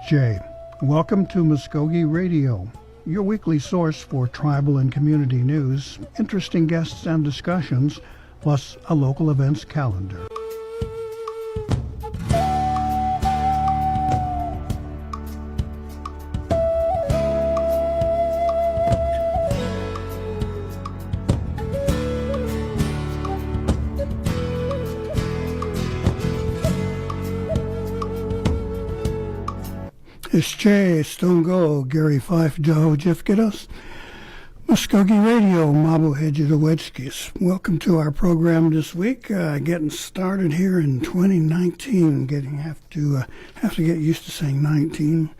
Jay. Welcome to Mvskoke Radio, your weekly source for tribal and community news, interesting guests and discussions, plus a local events calendar. It's Jay, Stongo, Gary Fife, Joe, Jifkidos, Mvskoke Radio, Mabu Hedjidowetskis. Welcome to our program this week. Getting started here in 2019. Have to get used to saying 19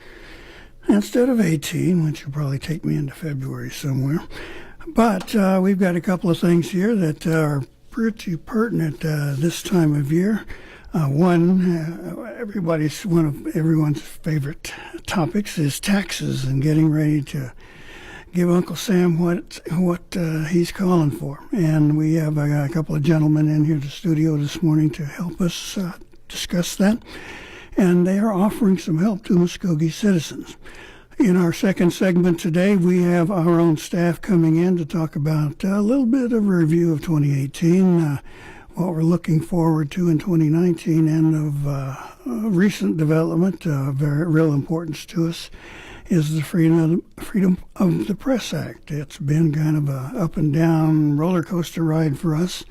instead of 18, which will probably take me into February somewhere. But we've got a couple of things here that are pretty pertinent this time of year. One of everyone's favorite topics is taxes and getting ready to give Uncle Sam what he's calling for. And we have a couple of gentlemen in here in the studio this morning to help us discuss that. And they are offering some help to Mvskoke citizens. In our second segment today, we have our own staff coming in to talk about a little bit of a review of 2018, what we're looking forward to in 2019, and of recent development, very real importance to us, is the Freedom of the Press Act. It's been kind of a up and down roller coaster ride for us.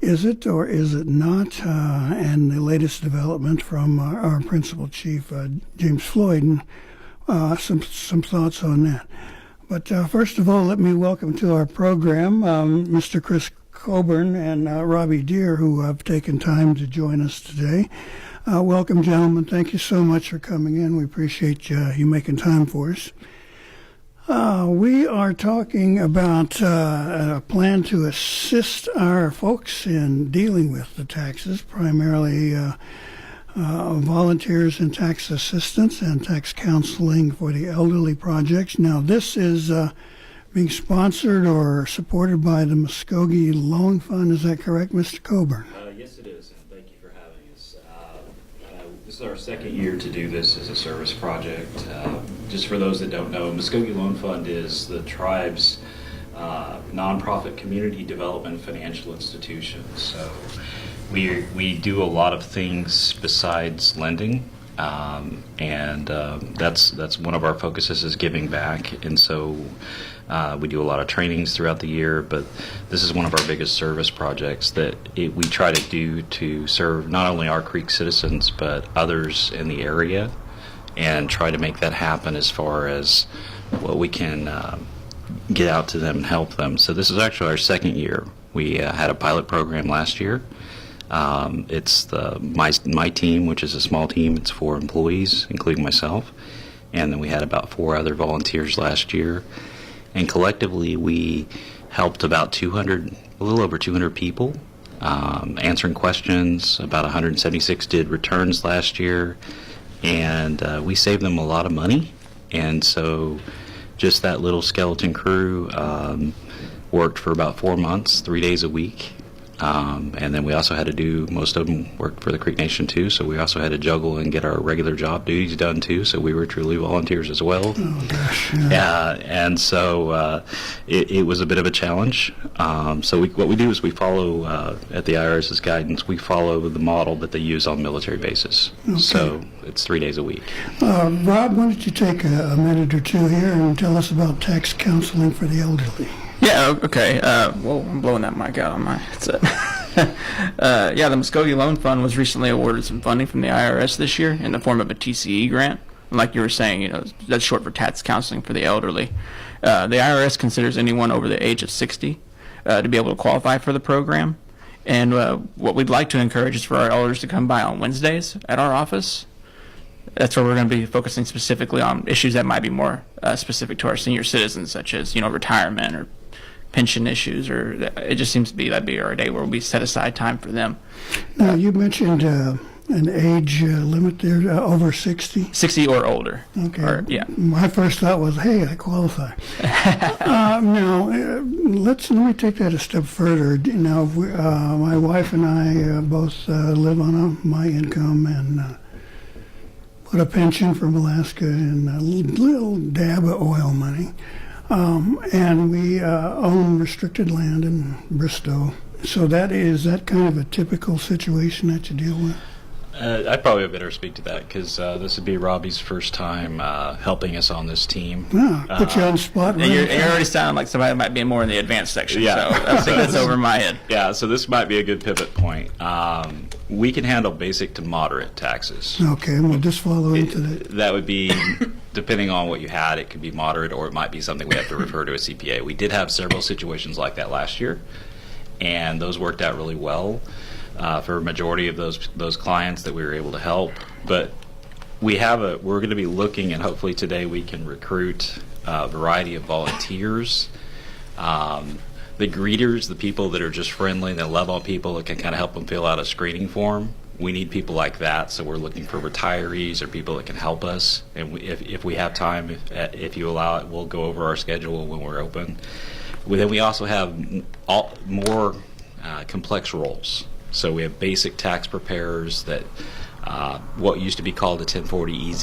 Is it or is it not? And the latest development from our principal chief, James Floyd, and some thoughts on that. But first of all, let me welcome to our program Mr. Chris Coburn and Robbie Deere, who have taken time to join us today. Welcome, gentlemen. Thank you so much for coming in. We appreciate you making time for us. We are talking about a plan to assist our folks in dealing with the taxes, primarily volunteers in tax assistance and tax counseling for the elderly projects. Now, this is being sponsored or supported by the Mvskoke Loan Fund. Is that correct, Mr. Coburn? Yes, it is, and thank you for having us. This is our second year to do this as a service project. Just for those that don't know, Mvskoke Loan Fund is the tribe's nonprofit community development financial institution. So we do a lot of things besides lending. That's one of our focuses is giving back, and so we do a lot of trainings throughout the year, but this is one of our biggest service projects that we try to do to serve not only our Creek citizens but others in the area, and try to make that happen as far as what we can get out to them and help them. So this is actually our second year. We had a pilot program last year. It's my team, which is a small team. It's 4 employees, including myself, and then we had about 4 other volunteers last year. And collectively, we helped about a little over 200 people, answering questions. About 176 did returns last year, and we saved them a lot of money. And so, just that little skeleton crew worked for about 4 months, 3 days a week. And then we also had to do, most of them worked for the Creek Nation too, so we also had to juggle and get our regular job duties done too, so we were truly volunteers as well. Oh, gosh. Yeah. And so it was a bit of a challenge. So what we do is we follow, at the IRS's guidance, we follow the model that they use on military bases. Okay. So it's 3 days a week. Rob, why don't you take a minute or two here and tell us about tax counseling for the elderly? Yeah, okay. Well, I'm blowing that mic out on my headset. The Mvskoke Loan Fund was recently awarded some funding from the IRS this year in the form of a TCE grant. And like you were saying, that's short for tax counseling for the elderly. The IRS considers anyone over the age of 60 to be able to qualify for the program. And what we'd like to encourage is for our elders to come by on Wednesdays at our office. That's where we're going to be focusing specifically on issues that might be more specific to our senior citizens, such as retirement or pension issues, or it just seems to be that'd be our day where we set aside time for them. Now, you mentioned an age limit there, over 60? 60 or older. Okay. Or, yeah. My first thought was, hey, I qualify. Now, let me take that a step further. Now, my wife and I both live on my income, and with a pension from Alaska and a little dab of oil money. And we own restricted land in Bristow. So is that kind of a typical situation that you deal with? I'd probably better speak to that because this would be Robbie's first time helping us on this team. Put you on the spot. And you're already sounding like somebody that might be more in the advanced section. Yeah. So I think that's over my head. Yeah, so this might be a good pivot point. We can handle basic to moderate taxes. Okay, we'll just follow into that. That would be, depending on what you had, it could be moderate or it might be something we have to refer to a CPA. We did have several situations like that last year, and those worked out really well for a majority of those clients that we were able to help. But we're going to be looking, and hopefully today we can recruit a variety of volunteers. The greeters, the people that are just friendly, that love on people, that can kind of help them fill out a screening form. We need people like that, so we're looking for retirees or people that can help us. And if we have time, if you allow it, we'll go over our schedule when we're open. Then we also have more complex roles. So we have basic tax preparers that what used to be called a 1040 EZ,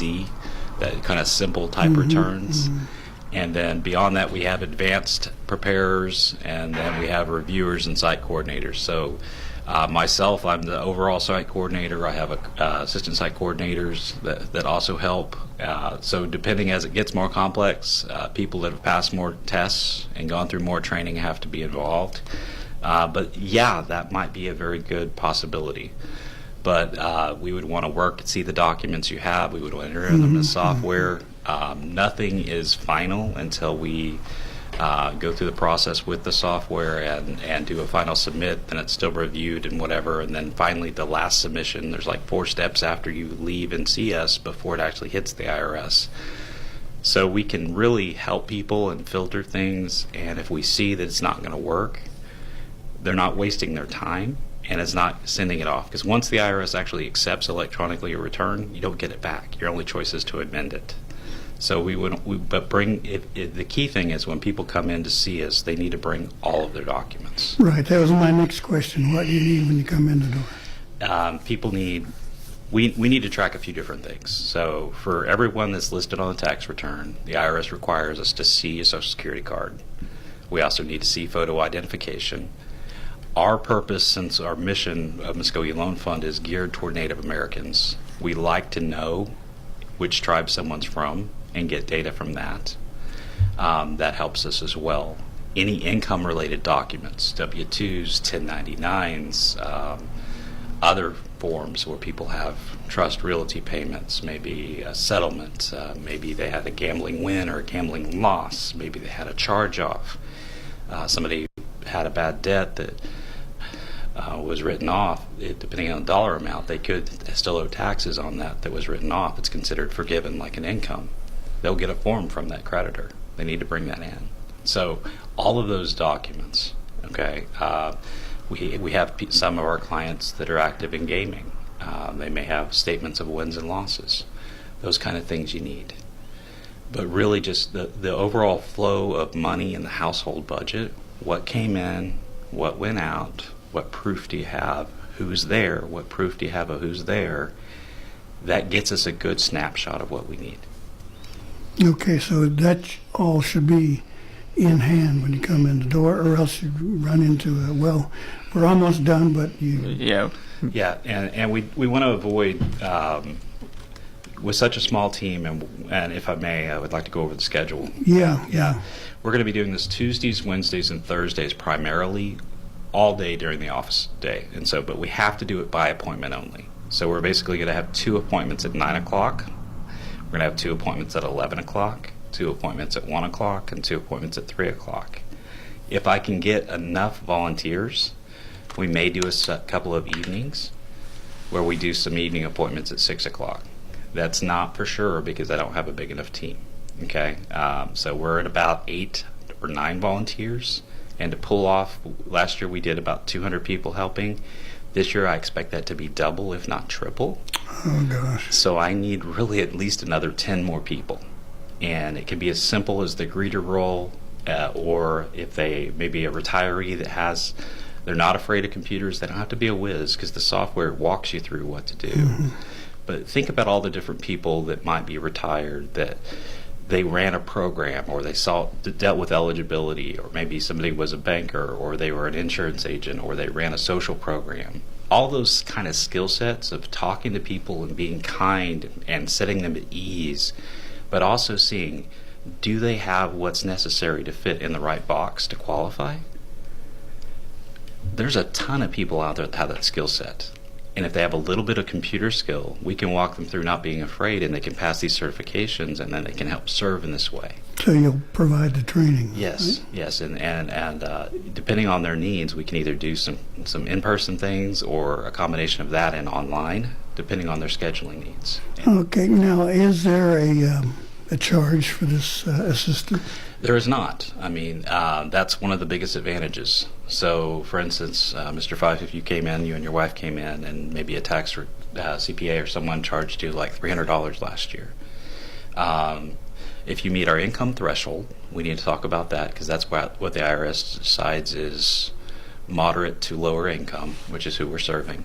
that kind of simple type returns. And then beyond that, we have advanced preparers, and then we have reviewers and site coordinators. So myself, I'm the overall site coordinator. I have assistant site coordinators that also help. So depending as it gets more complex, people that have passed more tests and gone through more training have to be involved. But yeah, that might be a very good possibility. But we would want to work and see the documents you have. We would want to enter them in software. Nothing is final until we go through the process with the software and do a final submit. Then it's still reviewed and whatever. And then finally, the last submission, there's like 4 steps after you leave and see us before it actually hits the IRS. So we can really help people and filter things. And if we see that it's not going to work, they're not wasting their time. And it's not sending it off. Because once the IRS actually accepts electronically a return, you don't get it back. Your only choice is to amend it. So the key thing is when people come in to see us, they need to bring all of their documents. Right, that was my next question. What do you need when you come in the door? We need to track a few different things. So for everyone that's listed on the tax return, the IRS requires us to see a Social Security card. We also need to see photo identification. Our purpose, since our mission of Mvskoke Loan Fund is geared toward Native Americans, we like to know which tribe someone's from and get data from that. That helps us as well. Any income-related documents, W-2s, 1099s, other forms where people have trust realty payments, maybe a settlement, maybe they had a gambling win or a gambling loss, maybe they had a charge-off. Somebody had a bad debt that was written off. Depending on the dollar amount, they could still owe taxes on that was written off. It's considered forgiven like an income. They'll get a form from that creditor. They need to bring that in. So all of those documents, okay, we have some of our clients that are active in gaming. They may have statements of wins and losses. Those kind of things you need. But really just the overall flow of money in the household budget, what came in, what went out, what proof do you have, who's there, what proof do you have of who's there, that gets us a good snapshot of what we need. Okay, so that all should be in hand when you come in the door, or else you run into we're almost done, but you... Yeah, and we want to avoid... with such a small team, and if I may, I would like to go over the schedule. Yeah. We're going to be doing this Tuesdays, Wednesdays, and Thursdays primarily, all day during the office day. And so, but we have to do it by appointment only. So we're basically going to have 2 appointments at 9 o'clock. We're going to have 2 appointments at 11 o'clock, 2 appointments at 1 o'clock, and 2 appointments at 3 o'clock. If I can get enough volunteers, we may do a couple of evenings where we do some evening appointments at 6 o'clock. That's not for sure because I don't have a big enough team. Okay, so we're at about 8 or 9 volunteers, and to pull off, last year we did about 200 people helping. This year I expect that to be double, if not triple. Oh gosh! So I need really at least another 10 more people, and it can be as simple as the greeter role, or if they maybe a retiree that they're not afraid of computers. They don't have to be a whiz because the software walks you through what to do. But think about all the different people that might be retired that they ran a program, or they dealt with eligibility, or maybe somebody was a banker, or they were an insurance agent, or they ran a social program. All those kind of skill sets of talking to people and being kind and setting them at ease, but also seeing, do they have what's necessary to fit in the right box to qualify? There's a ton of people out there that have that skill set. And if they have a little bit of computer skill, we can walk them through not being afraid, and they can pass these certifications, and then they can help serve in this way. So you'll provide the training? Yes, right? yes. And depending on their needs, we can either do some in-person things or a combination of that and online, depending on their scheduling needs. Okay, now is there a charge for this assistant? There is not. I mean, that's one of the biggest advantages. So, for instance, Mr. Fife, if you and your wife came in, and maybe a tax or CPA or someone charged you like $300 last year, if you meet our income threshold, we need to talk about that, because that's what the IRS decides is moderate to lower income, which is who we're serving.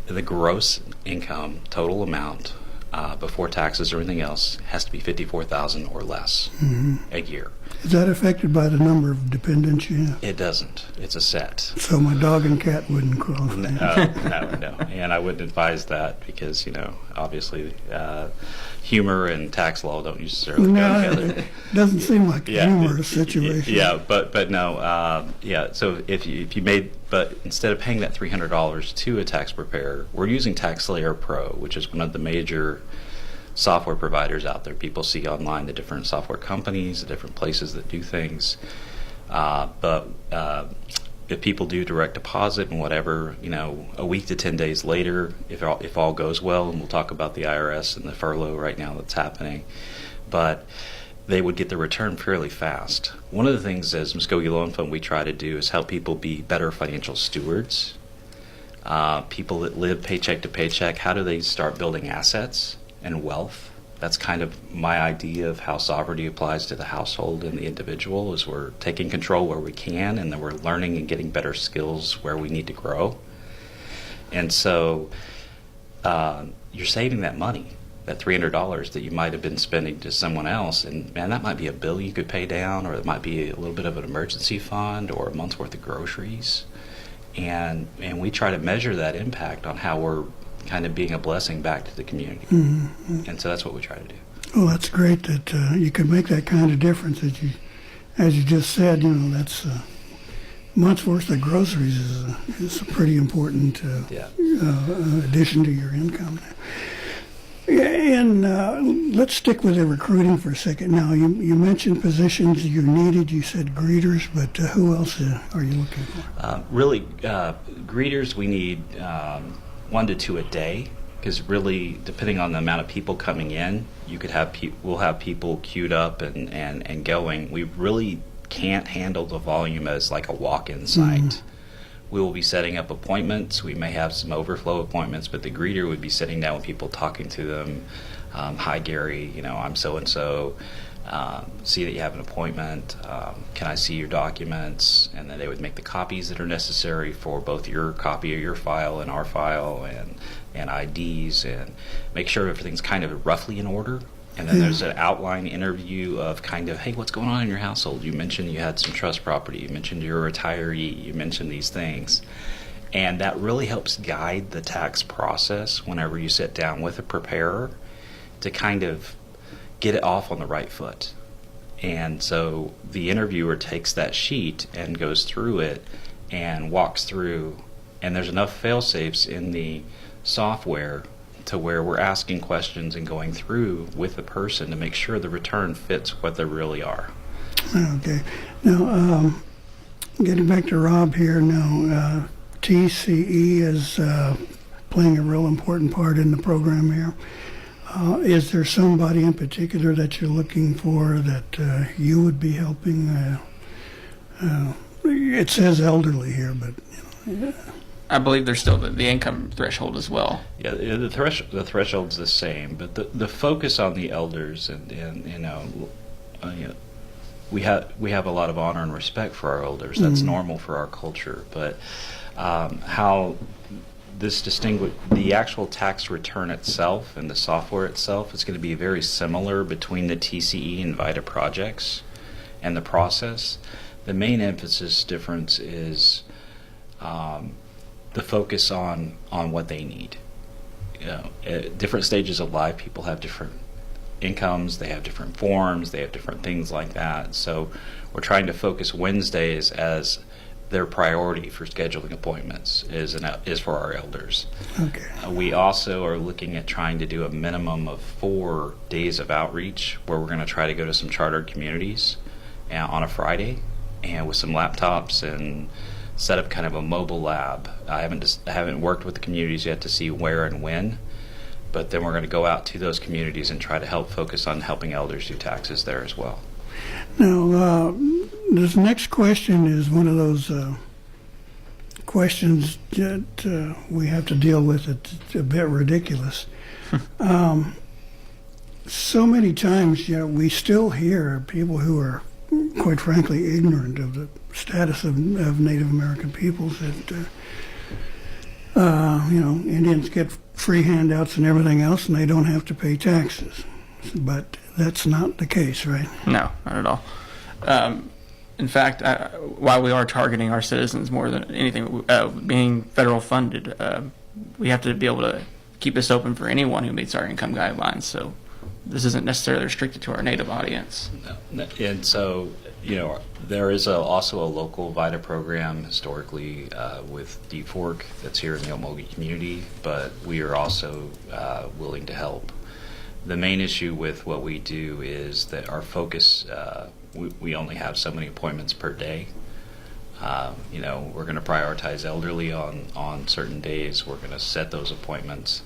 The gross income total amount before taxes or anything else has to be $54,000 or less a year. Is that affected by the number of dependents you have? It doesn't. It's a set. So my dog and cat wouldn't qualify? No. And I wouldn't advise that, because, obviously humor and tax law don't necessarily go together. It doesn't seem like a humorous situation. Yeah, but no. So if you made, but instead of paying that $300 to a tax preparer, we're using TaxSlayer Pro, which is one of the major software providers out there. People see online the different software companies, the different places that do things. But if people do direct deposit and whatever, a week to 10 days later, if all goes well, and we'll talk about the IRS and the furlough right now that's happening, but they would get the return fairly fast. One of the things as Mvskoke Loan Fund we try to do is help people be better financial stewards. People that live paycheck to paycheck, how do they start building assets and wealth? That's kind of my idea of how sovereignty applies to the household and the individual, is we're taking control where we can, and then we're learning and getting better skills where we need to grow. And so you're saving that money, that $300 that you might have been spending to someone else, and man, that might be a bill you could pay down, or it might be a little bit of an emergency fund or a month's worth of groceries. And we try to measure that impact on how we're kind of being a blessing back to the community. Mm-hmm. And so that's what we try to do. Well, that's great that you can make that kind of difference. As you just said, that's a month's worth of groceries is a pretty important addition to your income. And let's stick with the recruiting for a second. Now, you mentioned positions you needed. You said greeters, but who else are you looking for? Really, greeters, we need 1 to 2 a day, because really, depending on the amount of people coming in, we'll have people queued up and going. We really can't handle the volume as like a walk-in site. We will be setting up appointments. We may have some overflow appointments, but the greeter would be sitting down with people, talking to them. Hi, Gary, I'm so-and-so. See that you have an appointment. Can I see your documents? And then they would make the copies that are necessary for both your copy of your file and our file, and IDs, and make sure everything's kind of roughly in order. And then there's an outline interview of kind of, hey, what's going on in your household? You mentioned you had some trust property. You mentioned you're a retiree. You mentioned these things. And that really helps guide the tax process whenever you sit down with a preparer to kind of get it off on the right foot. And so the interviewer takes that sheet and goes through it and walks through, and there's enough fail-safes in the software to where we're asking questions and going through with the person to make sure the return fits what they really are. Okay. Now, getting back to Rob here now, TCE is playing a real important part in the program here. Is there somebody in particular that you're looking for that you would be helping? It says elderly here, but I believe there's still the income threshold as well. Yeah, the threshold's the same, but the focus on the elders, and we have a lot of honor and respect for our elders. That's normal for our culture, but how the actual tax return itself and the software itself is going to be very similar between the TCE and VITA projects and the process. The main emphasis difference is the focus on what they need. At different stages of life, people have different incomes, they have different forms, they have different things like that. So we're trying to focus Wednesdays as their priority for scheduling appointments is for our elders. Okay. We also are looking at trying to do a minimum of 4 days of outreach where we're going to try to go to some chartered communities on a Friday and with some laptops and set up kind of a mobile lab. I haven't worked with the communities yet to see where and when, but then we're going to go out to those communities and try to help focus on helping elders do taxes there as well. Now, this next question is one of those questions that we have to deal with. It's a bit ridiculous. So many times, we still hear people who are, quite frankly, ignorant of the status of Native American peoples that, Indians get free handouts and everything else, and they don't have to pay taxes. But that's not the case, right? No, not at all. In fact, while we are targeting our citizens more than anything, being federal funded, we have to be able to keep this open for anyone who meets our income guidelines. So this isn't necessarily restricted to our Native audience. No. And so, there is also a local VITA program historically with Deep Fork that's here in the Omogi community, but we are also willing to help. The main issue with what we do is that our focus, we only have so many appointments per day. We're going to prioritize elderly on certain days. We're going to set those appointments.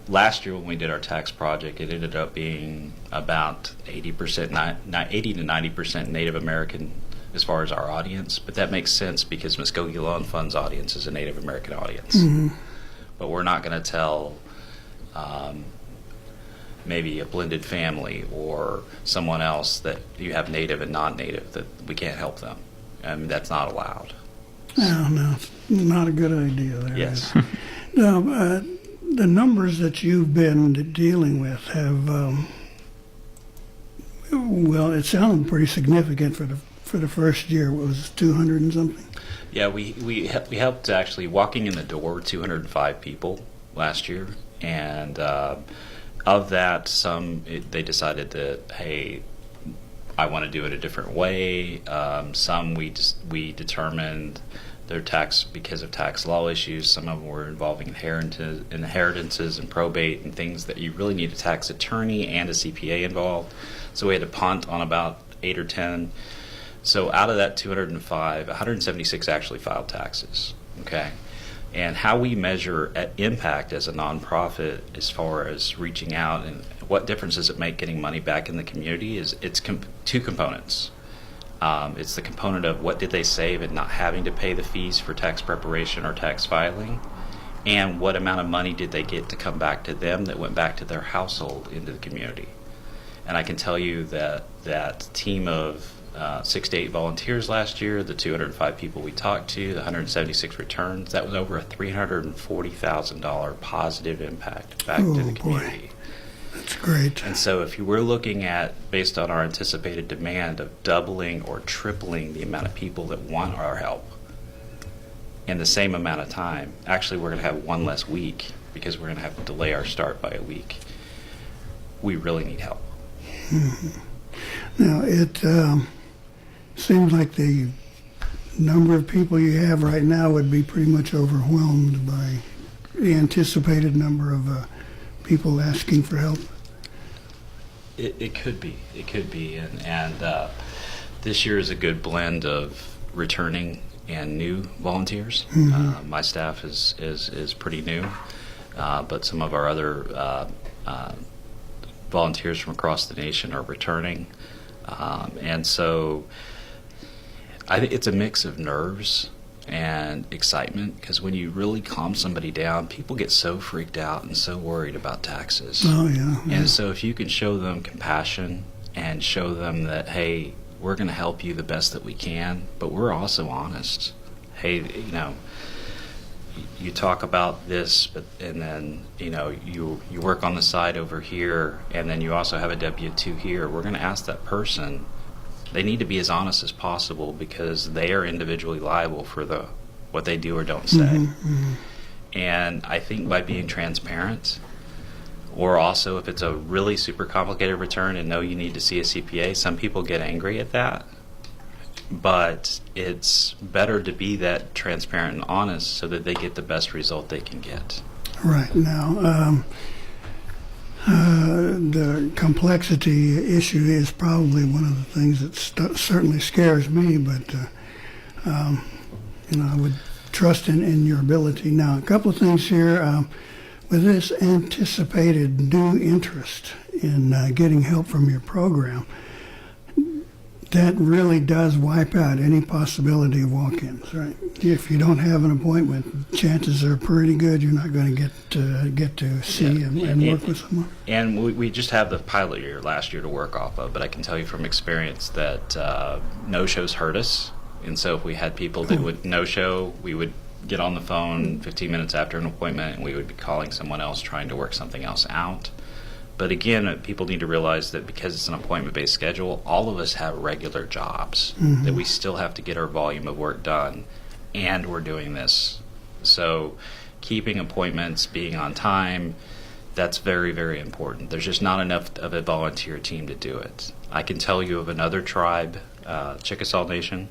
Last year when we did our tax project, it ended up being about 80 to 90% Native American as far as our audience, but that makes sense because Mvskoke Loan Fund's audience is a Native American audience. Mm-hmm. But we're not going to tell maybe a blended family or someone else that you have Native and non-Native that we can't help them. I mean, that's not allowed. No, it's not a good idea there. Yes. Now, the numbers that you've been dealing with have, it sounded pretty significant for the first year. What was it, 200 and something? Yeah, we helped actually walking in the door 205 people last year, and of that, they decided that, hey, I want to do it a different way. Some we determined their tax because of tax law issues. Some of them were involving inheritances and probate and things that you really need a tax attorney and a CPA involved. So we had to punt on about 8 or 10. So out of that 205, 176 actually filed taxes. Okay. And how we measure impact as a nonprofit as far as reaching out and what difference does it make getting money back in the community is it's two components. It's the component of what did they save and not having to pay the fees for tax preparation or tax filing, and what amount of money did they get to come back to them that went back to their household into the community. And I can tell you that team of 6 to 8 volunteers last year, the 205 people we talked to, the 176 returns, that was over a $340,000 positive impact back to the community. Boy. That's great. And so if you were looking at, based on our anticipated demand of doubling or tripling the amount of people that want our help in the same amount of time, actually we're going to have one less week because we're going to have to delay our start by a week. We really need help. Mm-hmm. Now, it seems like the number of people you have right now would be pretty much overwhelmed by the anticipated number of people asking for help. It could be. It could be. And this year is a good blend of returning and new volunteers. Mm-hmm. My staff is pretty new, but some of our other volunteers from across the nation are returning. And so I think it's a mix of nerves and excitement, because when you really calm somebody down, people get so freaked out and so worried about taxes. Oh, yeah. And so if you can show them compassion and show them that, hey, we're going to help you the best that we can, but we're also honest. Hey, you talk about this, but and then you work on the side over here, and then you also have a W-2 here. We're going to ask that person. They need to be as honest as possible because they are individually liable for what they do or don't say. Mm-hmm. And I think by being transparent, or also if it's a really super complicated return and know you need to see a CPA, some people get angry at that. But it's better to be that transparent and honest so that they get the best result they can get. Right. Now, the complexity issue is probably one of the things that certainly scares me, but I would trust in your ability. Now, a couple of things here. With this anticipated new interest in getting help from your program, that really does wipe out any possibility of walk-ins, right? If you don't have an appointment, chances are pretty good you're not going to get to see and work with someone. And we just have the pilot year last year to work off of, but I can tell you from experience that no-shows hurt us. And so if we had people that would no-show, we would get on the phone 15 minutes after an appointment, and we would be calling someone else trying to work something else out. But again, people need to realize that because it's an appointment-based schedule, all of us have regular jobs, that we still have to get our volume of work done, and we're doing this. So keeping appointments, being on time, that's very, very important. There's just not enough of a volunteer team to do it. I can tell you of another tribe, Chickasaw Nation.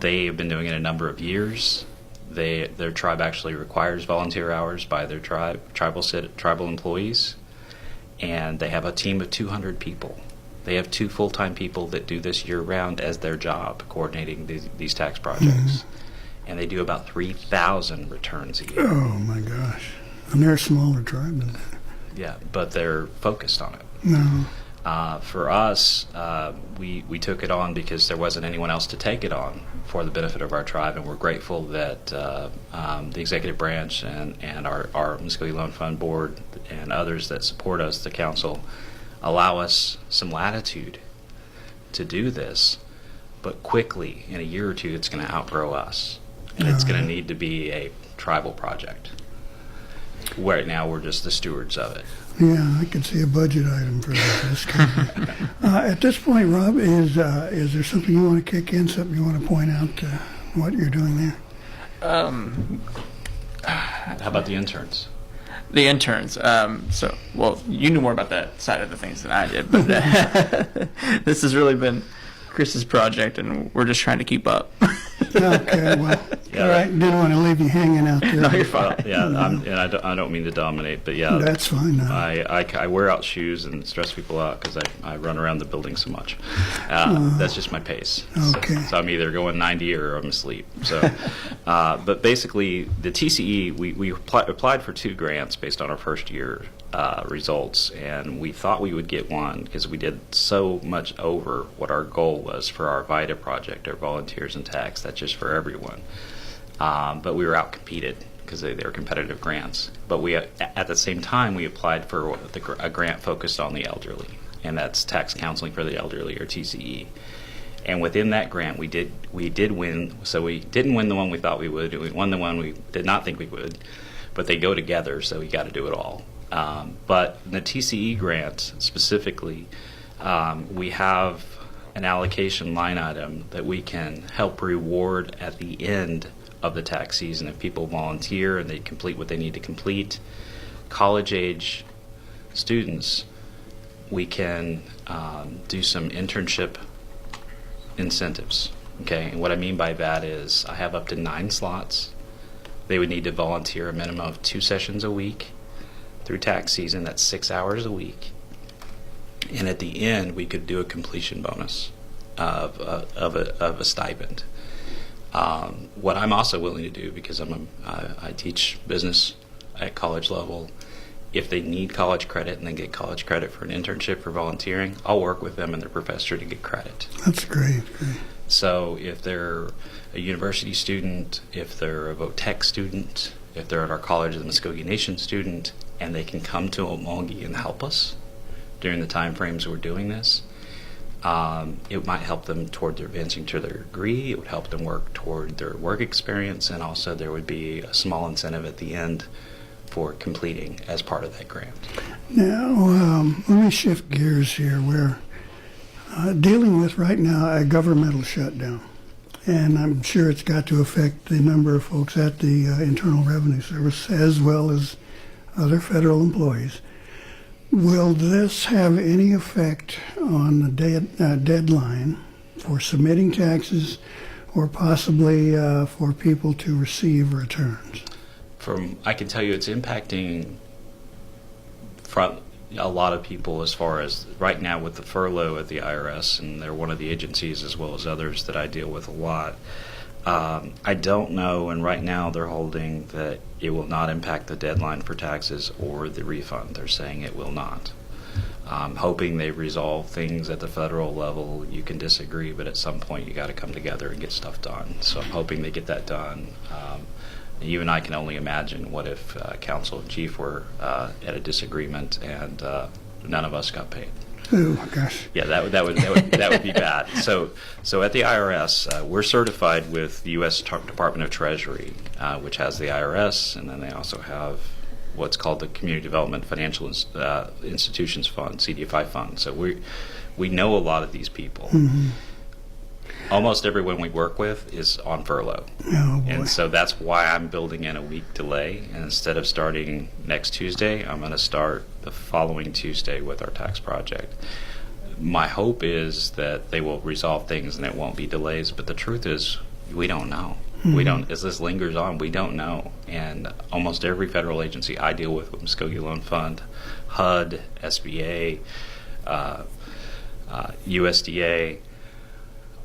They have been doing it a number of years. Their tribe actually requires volunteer hours by their tribal employees. And they have a team of 200 people. They have 2 full-time people that do this year-round as their job, coordinating these tax projects. And they do about 3,000 returns a year. Oh, my gosh. And they're a smaller tribe than that. Yeah, but they're focused on it. No. For us, we took it on because there wasn't anyone else to take it on for the benefit of our tribe, and we're grateful that the executive branch and our Mvskoke Loan Fund board and others that support us, the council, allow us some latitude to do this, but quickly, in a year or two, it's going to outgrow us, and it's going to need to be a tribal project. Right now, we're just the stewards of it. Yeah, I can see a budget item for this company. At this point, Rob, is there something you want to kick in, something you want to point out what you're doing there? How about the interns? The interns. Well, you knew more about that side of the things than I did, but this has really been Chris's project, and we're just trying to keep up. Okay, well, all right. Didn't want to leave you hanging out there. No, you're fine. I don't mean to dominate, but yeah, that's fine. No. I wear out shoes and stress people out because I run around the building so much. That's just my pace. Okay. So I'm either going 90 or I'm asleep. So, but basically, the TCE we applied for 2 grants based on our first year results, and we thought we would get one because we did so much over what our goal was for our VITA project, our volunteers in tax. That's just for everyone. But we were outcompeted because they were competitive grants. But we, at the same time, we applied for a grant focused on the elderly, and that's tax counseling for the elderly, or TCE. And within that grant, we did win. So we didn't win the one we thought we would. We won the one we did not think we would. But they go together, so we got to do it all. But in the TCE grant specifically, we have an allocation line item that we can help reward at the end of the tax season if people volunteer and they complete what they need to complete. College-age students, we can do some internship incentives. Okay, and what I mean by that is I have up to 9 slots. They would need to volunteer a minimum of 2 sessions a week through tax season. That's 6 hours a week. And at the end, we could do a completion bonus of a stipend. What I'm also willing to do, because I teach business at college level, if they need college credit and they get college credit for an internship for volunteering, I'll work with them and their professor to get credit. That's great. So if they're a university student, if they're a VOTEC student, if they're at our College of the Mvskoke Nation student, and they can come to Omogi and help us during the time frames we're doing this, It might help them toward their advancing to their degree. It would help them work toward their work experience, and also there would be a small incentive at the end for completing as part of that grant. Now, let me shift gears here. We're dealing with right now a governmental shutdown, and I'm sure it's got to affect the number of folks at the Internal Revenue Service as well as other federal employees. Will this have any effect on the deadline for submitting taxes or possibly for people to receive returns? I can tell you it's impacting a lot of people as far as right now with the furlough at the IRS, and they're one of the agencies as well as others that I deal with a lot. I don't know, and right now they're holding that it will not impact the deadline for taxes or the refund. They're saying it will not. I'm hoping they resolve things at the federal level. You can disagree, but at some point you got to come together and get stuff done. So I'm hoping they get that done. You and I can only imagine what if counsel and chief were at a disagreement and none of us got paid. Oh gosh. Yeah, that would be bad. So at the IRS, we're certified with the U.S. Department of Treasury, which has the IRS, and then they also have what's called the Community Development Financial Institutions Fund, CDFI Fund. So we know a lot of these people. Mm-hmm. Almost everyone we work with is on furlough. Oh, boy. And so that's why I'm building in a week delay. And instead of starting next Tuesday, I'm going to start the following Tuesday with our tax project. My hope is that they will resolve things and it won't be delays. But the truth is, we don't know. Mm-hmm. We don't. As this lingers on, we don't know. And almost every federal agency I deal with Mvskoke Loan Fund, HUD, SBA, USDA,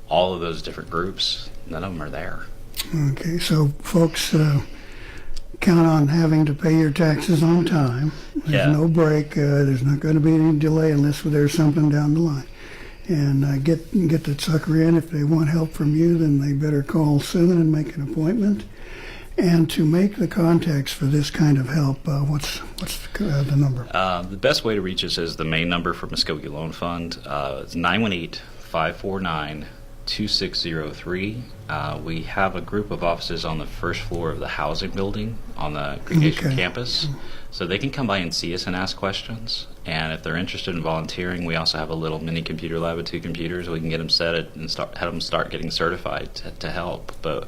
all of those different groups, none of them are there. Okay, so folks count on having to pay your taxes on time. There's no break. There's not going to be any delay unless there's something down the line. And get that sucker in. If they want help from you, then they better call soon and make an appointment. And to make the contacts for this kind of help, what's the number? The best way to reach us is the main number for Mvskoke Loan Fund. It's 918-549-2603. We have a group of offices on the first floor of the housing building on the Creation campus. So they can come by and see us and ask questions. And if they're interested in volunteering, we also have a little mini computer lab with 2 computers. We can get them set and have them start getting certified to help. But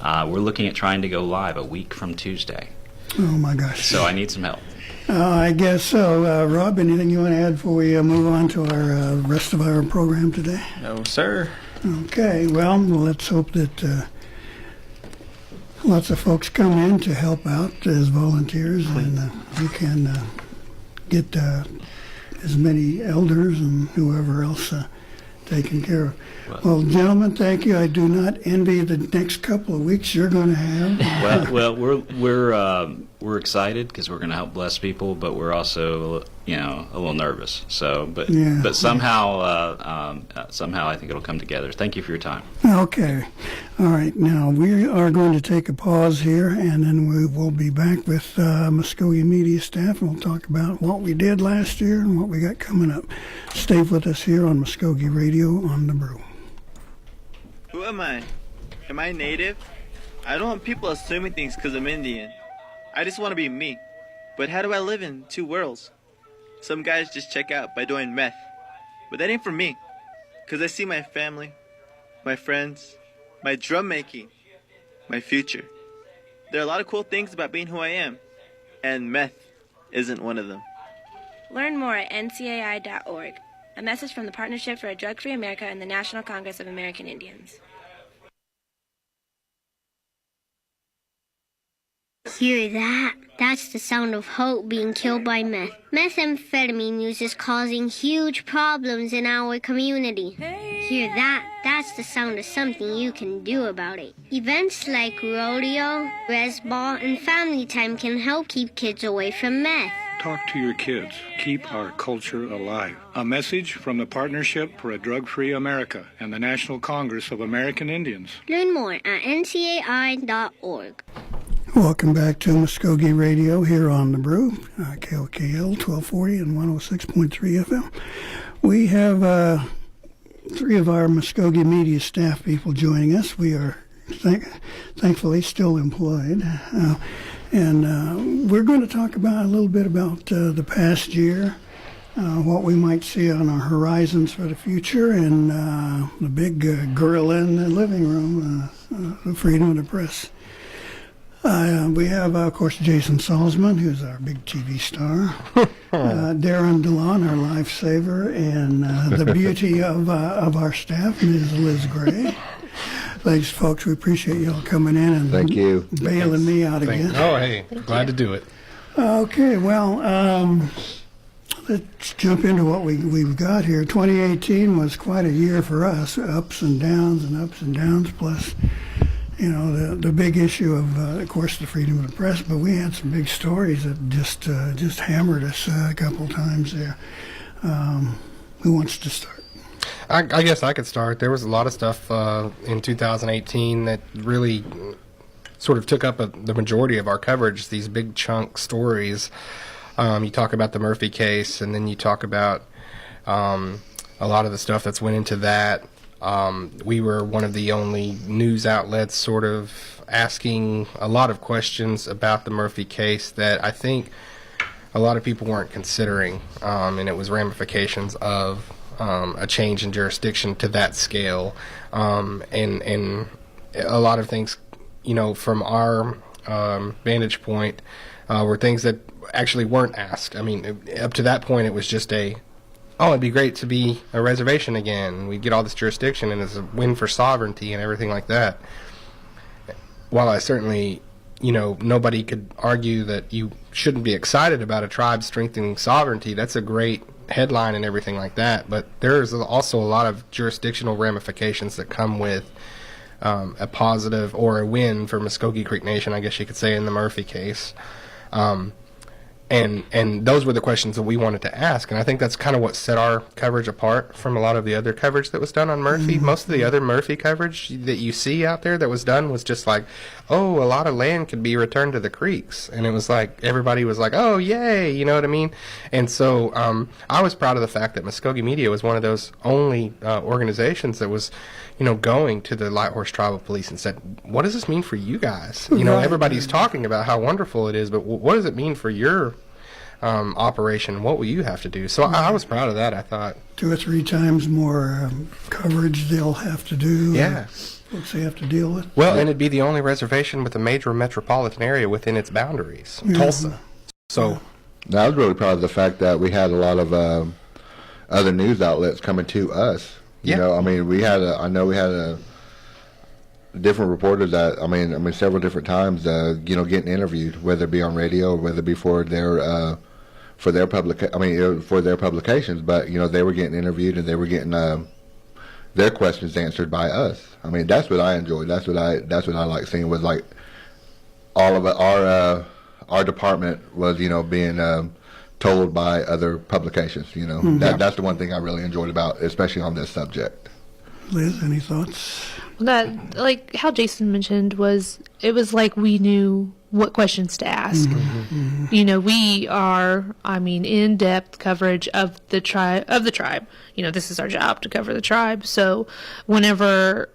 we're looking at trying to go live a week from Tuesday. Oh, my gosh. So I need some help. I guess so. Rob, anything you want to add before we move on to our rest of our program today? No, sir. Okay, well, let's hope that lots of folks come in to help out as volunteers, and we can get as many elders and whoever else taken care of. Well, gentlemen, thank you. I do not envy the next couple of weeks you're going to have. Well, we're excited because we're going to help bless people, but we're also a little nervous. So, but somehow I think it'll come together. Thank you for your time. Okay, all right. Now we are going to take a pause here, and then we will be back with Mvskoke Media staff, and we'll talk about what we did last year and what we got coming up. Stay with us here on Mvskoke Radio on the Brew. Who am I? Am I native? I don't want people assuming things because I'm Indian. I just want to be me. But how do I live in 2 worlds? Some guys just check out by doing meth. But that ain't for me. Because I see my family, my friends, my drum making, my future. There are a lot of cool things about being who I am. And meth isn't one of them. Learn more at ncai.org. A message from the Partnership for a Drug-Free America and the National Congress of American Indians. Hear that? That's the sound of Hope being killed by meth. Methamphetamine use is causing huge problems in our community. Hear that? That's the sound of something you can do about it. Events like rodeo, res ball, and family time can help keep kids away from meth. Talk to your kids. Keep our culture alive. A message from the Partnership for a Drug-Free America and the National Congress of American Indians. Learn more at ncai.org. Welcome back to Mvskoke Radio here on the Brew, KOKL 1240 and 106.3 FM. We have three of our Mvskoke Media staff people joining us. We are thankfully still employed. And we're going to talk about a little bit about the past year, what we might see on our horizons for the future, and the big gorilla in the living room, the freedom of the press. We have, of course, Jason Salzman, who's our big TV star, Darren DeLon, our lifesaver, and the beauty of our staff, Ms. Liz Gray. Thanks, folks. We appreciate you all coming in and Thank you. bailing me out again. Oh, hey, glad to do it. Okay, well, let's jump into what we've got here. 2018 was quite a year for us, ups and downs, plus, you know, the big issue of course, the freedom of the press. But we had some big stories that just hammered us a couple times there. Who wants to start? I guess I could start. There was a lot of stuff in 2018 that really sort of took up the majority of our coverage, these big chunk stories. You talk about the Murphy case, and then you talk about a lot of the stuff that's went into that. We were one of the only news outlets sort of asking a lot of questions about the Murphy case that I think a lot of people weren't considering, and it was ramifications of a change in jurisdiction to that scale, and a lot of things, you know, from our vantage point, were things that actually weren't asked. I mean, up to that point, it was just it'd be great to be a reservation again. We get all this jurisdiction, and it's a win for sovereignty and everything like that. While I certainly, you know, nobody could argue that you shouldn't be excited about a tribe strengthening sovereignty. That's a great headline and everything like that, but there's also a lot of jurisdictional ramifications that come with a positive or a win for Mvskoke Creek Nation, I guess you could say, in the Murphy case. And those were the questions that we wanted to ask, and I think that's kind of what set our coverage apart from a lot of the other coverage that was done on Murphy. Mm-hmm. Most of the other Murphy coverage that you see out there that was done was just like, oh, a lot of land could be returned to the creeks, and it was like everybody was like, oh, yay, you know what I mean? And so I was proud of the fact that Mvskoke Media was one of those only organizations that was, you know, going to the Light Horse Tribal Police and said, what does this mean for you guys? You know, everybody's talking about how wonderful it is, but what does it mean for your operation? What will you have to do? So I was proud of that, I thought. 2 or 3 times more coverage they'll have to do. Yeah. Folks they have to deal with. Well, and it'd be the only reservation with a major metropolitan area within its boundaries, Tulsa. So I was really proud of the fact that we had a lot of other news outlets coming to us. You know, I mean, I know we had different reporters that, I mean, several different times, you know, getting interviewed, whether it be on radio or whether it be for their publications. But, you know, they were getting interviewed and they were getting their questions answered by us. I mean, that's what I enjoyed. That's what I like seeing, was like all of our department was, you know, being told by other publications. You know, that's the one thing I really enjoyed about, especially on this subject. Liz, any thoughts? That, like how Jason mentioned, it was like we knew what questions to ask. Mm-hmm. You know, we are, in-depth coverage of the tribe. You know, this is our job to cover the tribe. So whenever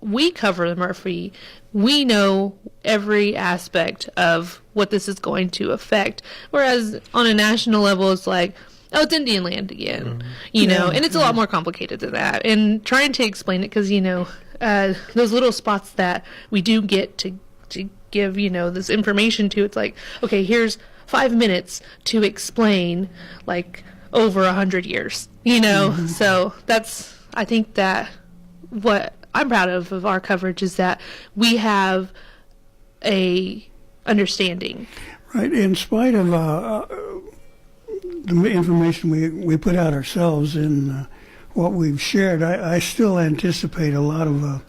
we cover the Murphy, we know every aspect of what this is going to affect. Whereas on a national level, it's like, oh, it's Indian land again, you know, and it's a lot more complicated than that. And trying to explain it, because, you know, those little spots that we do get to give, you know, this information to, it's like, okay, here's 5 minutes to explain, like, over 100 years, you know. So I think that what I'm proud of our coverage is that we have a understanding. Right, in spite of the information we put out ourselves in what we've shared, I still anticipate a lot of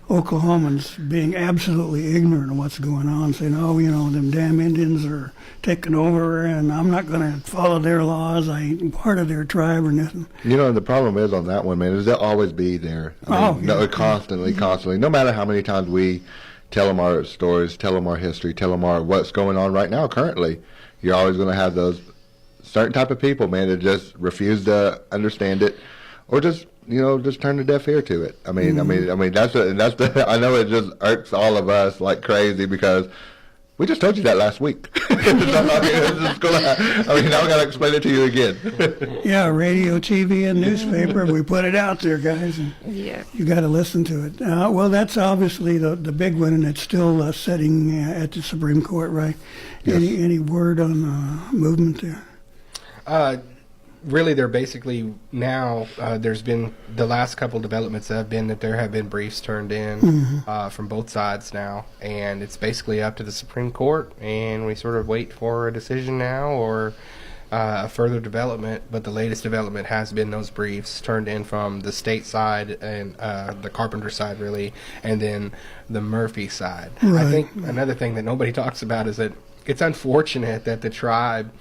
Oklahomans being absolutely ignorant of what's going on, saying, oh, you know, them damn Indians are taking over and I'm not going to follow their laws. I ain't part of their tribe or nothing. You know, the problem is on that one, man, is they'll always be there. Constantly. No matter how many times we tell them our stories, tell them our history, tell them what's going on right now currently, you're always going to have those certain type of people, man, that just refuse to understand it, or just just turn a deaf ear to it. I mean, that's the. I know it just irks all of us like crazy because we just told you that last week. So, now I got to explain it to you again. Yeah, radio, TV, and newspaper. We put it out there, guys. And Yeah. you got to listen to it. Well, that's obviously the big one, and it's still sitting at the Supreme Court, right? Yes. Any word on movement there? Really, they're basically now, there's been the last couple developments that have been that there have been briefs turned in from both sides now, and it's basically up to the Supreme Court, and we sort of wait for a decision now or a further development. But the latest development has been those briefs turned in from the state side and the Carpenter side, really, and then the Murphy side. Right. I think another thing that nobody talks about is that it's unfortunate that the tribe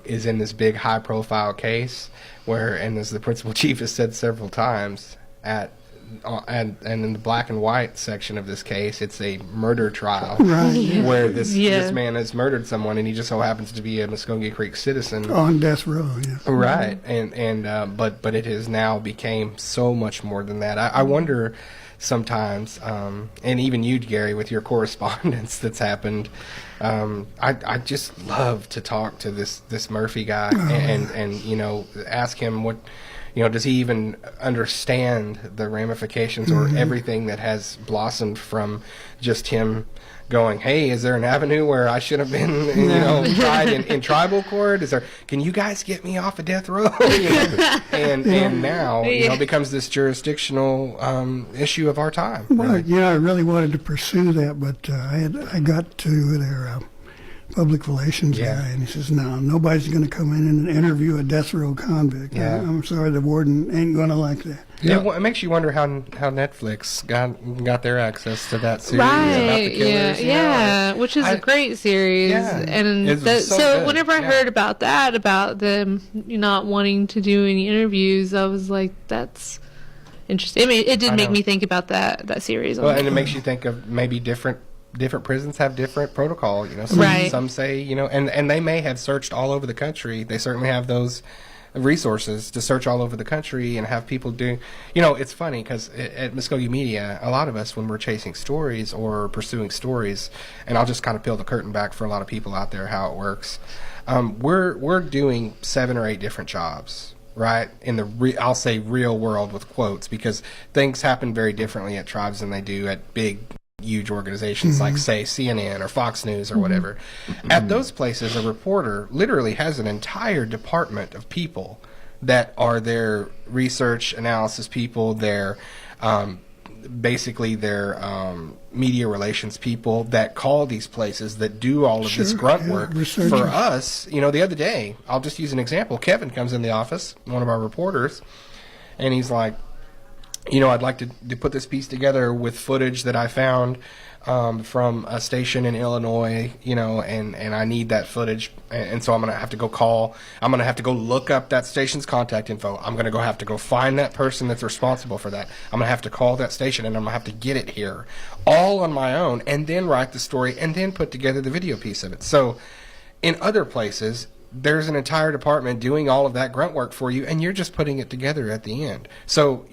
is in this big high-profile case where, and as the principal chief has said several times, and in the black and white section of this case, it's a murder trial where this man has murdered someone, and he just so happens to be a Mvskoke Creek citizen On death row, yeah. right? But it has now became so much more than that. I wonder sometimes, and even you, Gary, with your correspondence that's happened. I just love to talk to this Murphy guy and ask him what, does he even understand the ramifications or everything that has blossomed from just him going, hey, is there an avenue where I should have been, tried in tribal court? Can you guys get me off of death row? And now, it becomes this jurisdictional issue of our time. Well, Really. I really wanted to pursue that, but I got to their public relations guy, and he says, no, nobody's going to come in and interview a death row convict. Yeah. I'm sorry, the warden ain't going to like that. It makes you wonder how Netflix got their access to that series about the Right, killers. yeah, which is a great series. Yeah, And it was so so good, whenever I yeah. heard about that, about them not wanting to do any interviews, I was like, that's interesting. I mean, it did I make know. me think about that series. Well, and it makes you think of maybe different prisons have different protocol. Some, Right. some say, and they may have searched all over the country. They certainly have those resources to search all over the country and have people do. It's funny because at Mvskoke Media, a lot of us, when we're chasing stories or pursuing stories, and I'll just kind of peel the curtain back for a lot of people out there how it works. We're doing 7 or 8 different jobs. Right, in the I'll say real world with quotes, because things happen very differently at tribes than they do at big, huge organizations like, say, CNN or Fox News or whatever. At those places, a reporter literally has an entire department of people that are their research analysis people, their basically their media relations people that call these places, that do all of this grunt work. researchers. For us, the other day, I'll just use an example. Kevin comes in the office, one of our reporters, and he's like, I'd like to put this piece together with footage that I found from a station in Illinois, and I need that footage. And so I'm going to have to go call. I'm going to have to go look up that station's contact info. I'm going to have to go find that person that's responsible for that. I'm going to have to call that station, and I'm going to have to get it here all on my own, and then write the story, and then put together the video piece of it. So in other places, there's an entire department doing all of that grunt work for you, and you're just putting it together at the end. So,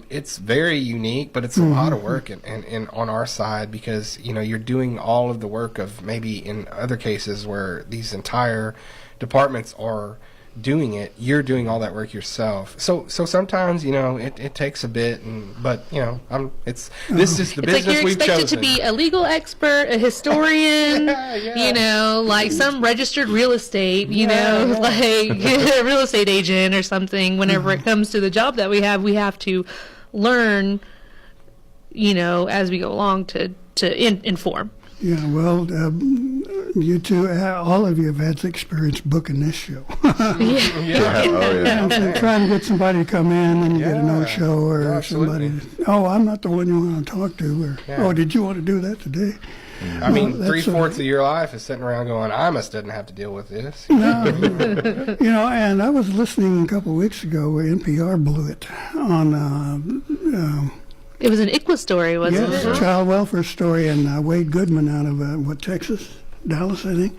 it's very unique, but it's a lot of work and on our side, because you're doing all of the work of maybe in other cases where these entire departments are doing it, you're doing all that work yourself. So sometimes it takes a bit, but this is the It's like business you're we've expected chosen. to be a legal expert, a historian, like some registered real estate, like a real estate agent or something. Whenever it comes to the job that we have to learn, as we go along to inform. Yeah, well, you two, all of you have had experience booking this show. Oh, yeah. And trying to get somebody to come in and get a Yeah, no-show, or absolutely. somebody, I'm not the one you want to talk to, or, Yeah. did you want to do that today? I mean, Well, that's 3/4 of your life is sitting around going, I must didn't have to deal with this. And I was listening a couple of weeks ago where NPR blew it on It was an ICWA story, wasn't yes, it? child welfare story, and Wade Goodman out of Texas, Dallas, I think.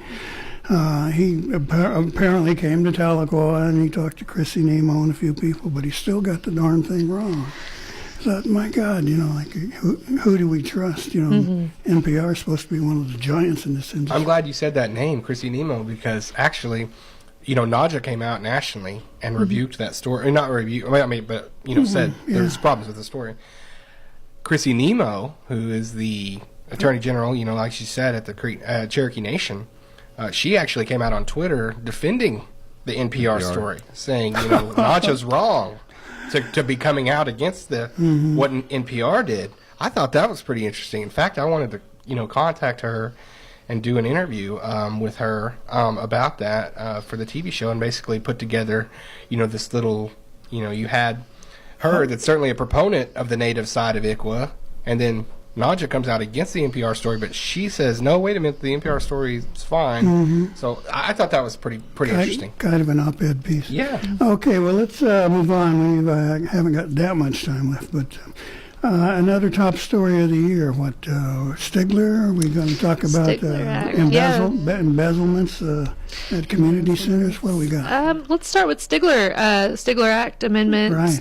He apparently came to Tahlequah and he talked to Chrissy Nemo and a few people, but he still got the darn thing wrong. I thought, my God, like who do we trust? NPR is supposed to be one of the giants in this industry. I'm glad you said that name, Chrissy Nemo, because actually, Nadja came out nationally and rebuked that story. Not rebuked, but said there's problems with the story. Chrissy Nemo, who is the Attorney General, like she said at the Cherokee Nation, she actually came out on Twitter defending the NPR story, saying, Nadja's wrong to be coming out against what NPR did. I thought that was pretty interesting. In fact, I wanted to, contact her and do an interview with her about that for the TV show, and basically put together, this little, you had her that's certainly a proponent of the native side of ICWA, and then Nadja comes out against the NPR story, but she says, no, wait a minute, the NPR story is fine. So I thought that was pretty interesting. Kind of an op-ed piece. Yeah. Okay, well, let's move on. We haven't got that much time left, but another top story of the year. What, Stigler? Are we going to talk about embezzlements at community centers? What do we got? Let's start with Stigler. Stigler Act Amendment. Right.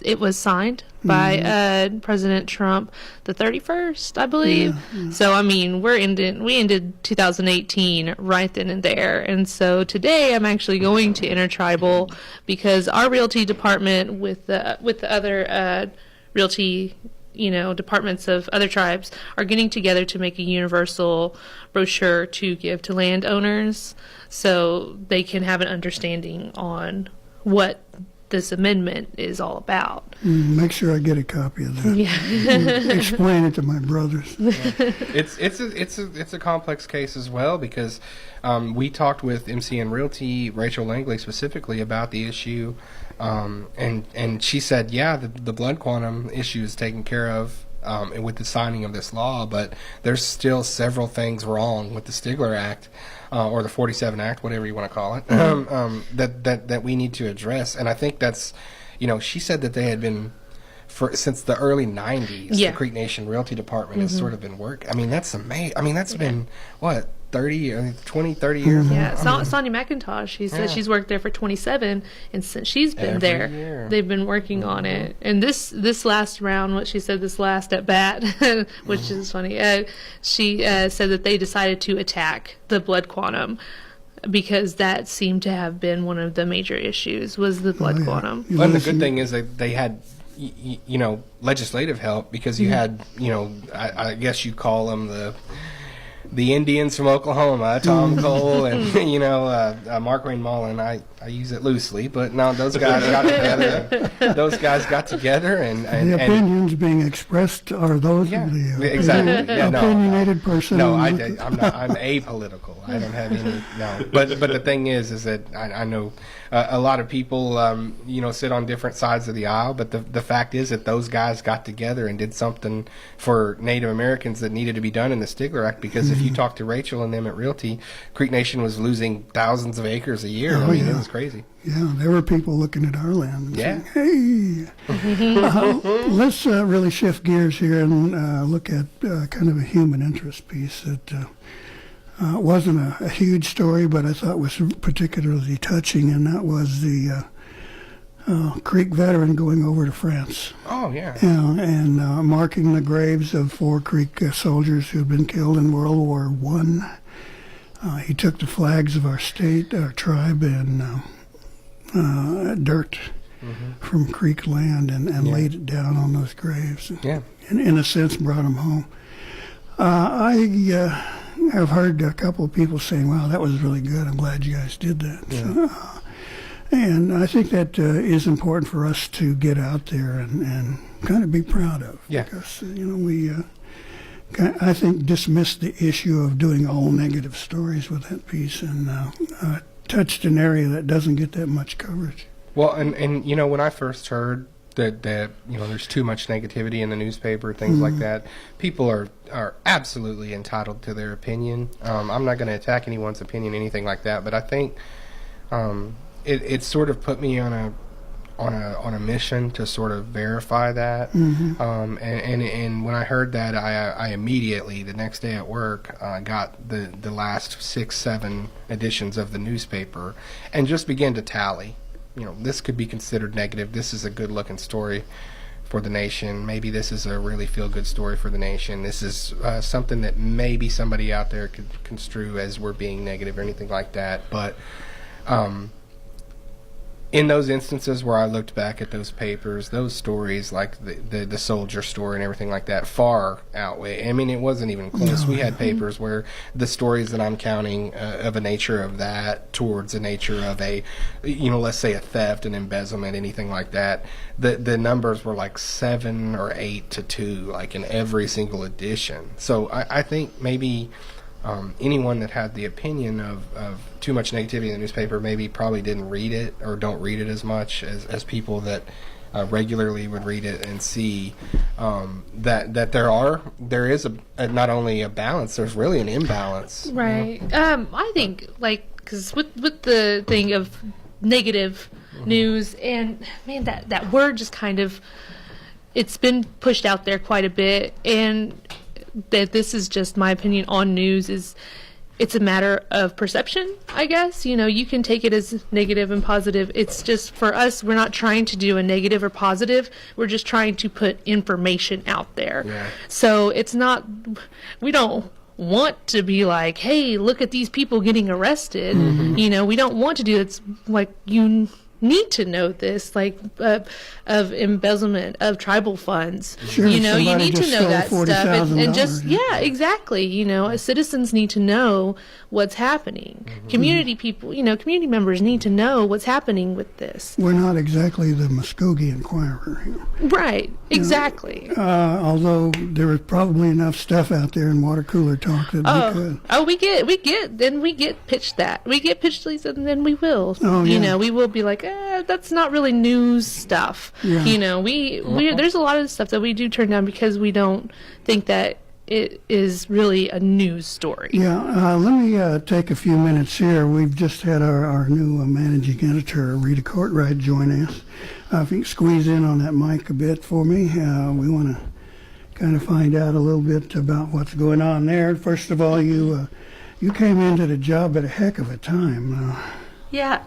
It was signed by President Trump the 31st, I believe. Yeah. So, we ended 2018 right then and there. And so today I'm actually going to Intertribal because our realty department with the other realty departments of other tribes are getting together to make a universal brochure to give to landowners so they can have an understanding on what this amendment is all about. Make sure I get a copy of that. Yeah. Explain it to my brothers. It's a complex case as well, because we talked with MCN Realty, Rachel Langley specifically, about the issue, and she said, the blood quantum issue is taken care of with the signing of this law, but there's still several things wrong with the Stigler Act, or the 47 Act, whatever you want to call it, that we need to address. And I think that's, she said that they had been, since the early 90s, the Creek Nation Realty Department has sort of been working. That's amazing. That's been, 30 years Yeah, Sonia McIntosh, she said she's worked there for 27, and since she's been there, they've been working on it. And this last round, what she said, this last at bat, which is funny, she said that they decided to attack the blood quantum because that seemed to have been one of the major issues, was the blood quantum. Well, the good thing is that they had legislative help, because you had, I guess you call them the Indians from Oklahoma, Tom Cole and Mark Wayne Mullen. I use it loosely, but no, those guys got together. And the opinions being expressed are those of the opinionated person. No, I'm not. I'm apolitical. I don't have any. No, but the thing is that I know a lot of people sit on different sides of the aisle, but the fact is that those guys got together and did something for Native Americans that needed to be done in the Stigler Act, because if you talk to Rachel and them at Realty, Creek Nation was losing thousands of acres a year. It was crazy. Yeah, there were people looking at our land and saying, hey. Let's really shift gears here and look at kind of a human interest piece that wasn't a huge story, but I thought was particularly touching, and that was the Creek veteran going over to France. Oh, yeah. And marking the graves of 4 Creek soldiers who had been killed in World War I. He took the flags of our state, our tribe, and dirt from Creek land and laid it down on those graves. And, in a sense, brought them home. I've heard a couple of people saying, wow, that was really good. I'm glad you guys did that. Yeah. And I think that is important for us to get out there and kind of be proud of. Yeah. Because, we, I think, dismissed the issue of doing all negative stories with that piece and touched an area that doesn't get that much coverage. Well, and when I first heard that there's too much negativity in the newspaper, things like that, people are absolutely entitled to their opinion. I'm not going to attack anyone's opinion, anything like that, but I think it sort of put me on on a mission to sort of verify that. And when I heard that, I immediately, the next day at work, got the last 6-7 editions of the newspaper and just began to tally. This could be considered negative. This is a good looking story for the nation. Maybe this is a really feel-good story for the nation. This is something that maybe somebody out there could construe as we're being negative or anything like that. But in those instances where I looked back at those papers, those stories, like the soldier story and everything like that, far outweigh. I mean, it wasn't even close. We had papers where the stories that I'm counting of a nature of that towards a nature of a, let's say a theft, an embezzlement, anything like that, the numbers were like 7 or 8 to 2, like in every single edition. So I think maybe anyone that had the opinion of too much negativity in the newspaper probably didn't read it or don't read it as much as people that regularly would read it and see that there is not only a balance, there's really an imbalance. Right. I think, because with the thing of negative news, and man, that word just kind of, it's been pushed out there quite a bit, and that this is just my opinion on news, is it's a matter of perception, I guess. You can take it as negative and positive. It's just, for us, we're not trying to do a negative or positive. We're just trying to put information out there. Yeah. So it's not, we don't want to be like, hey, look at these people getting arrested. We don't want to do it. It's like, you need to know this, of embezzlement of tribal funds. Sure, you need to know that stuff, and just exactly. Citizens need to know what's happening. Community people, community members need to know what's happening with this. We're not exactly the Mvskoke Inquirer here. Right, exactly. Although there is probably enough stuff out there in water cooler talk that we could. We get pitched that. We get pitched these, and then we will. We will be like, that's not really news stuff. Yeah. We there's a lot of stuff that we do turn down because we don't think that it is really a news story. Yeah, let me take a few minutes here. We've just had our new managing editor, Rita Courtright, join us. If you can squeeze in on that mic a bit for me, we want to kind of find out a little bit about what's going on there. First of all, you came into the job at a heck of a time. Yeah,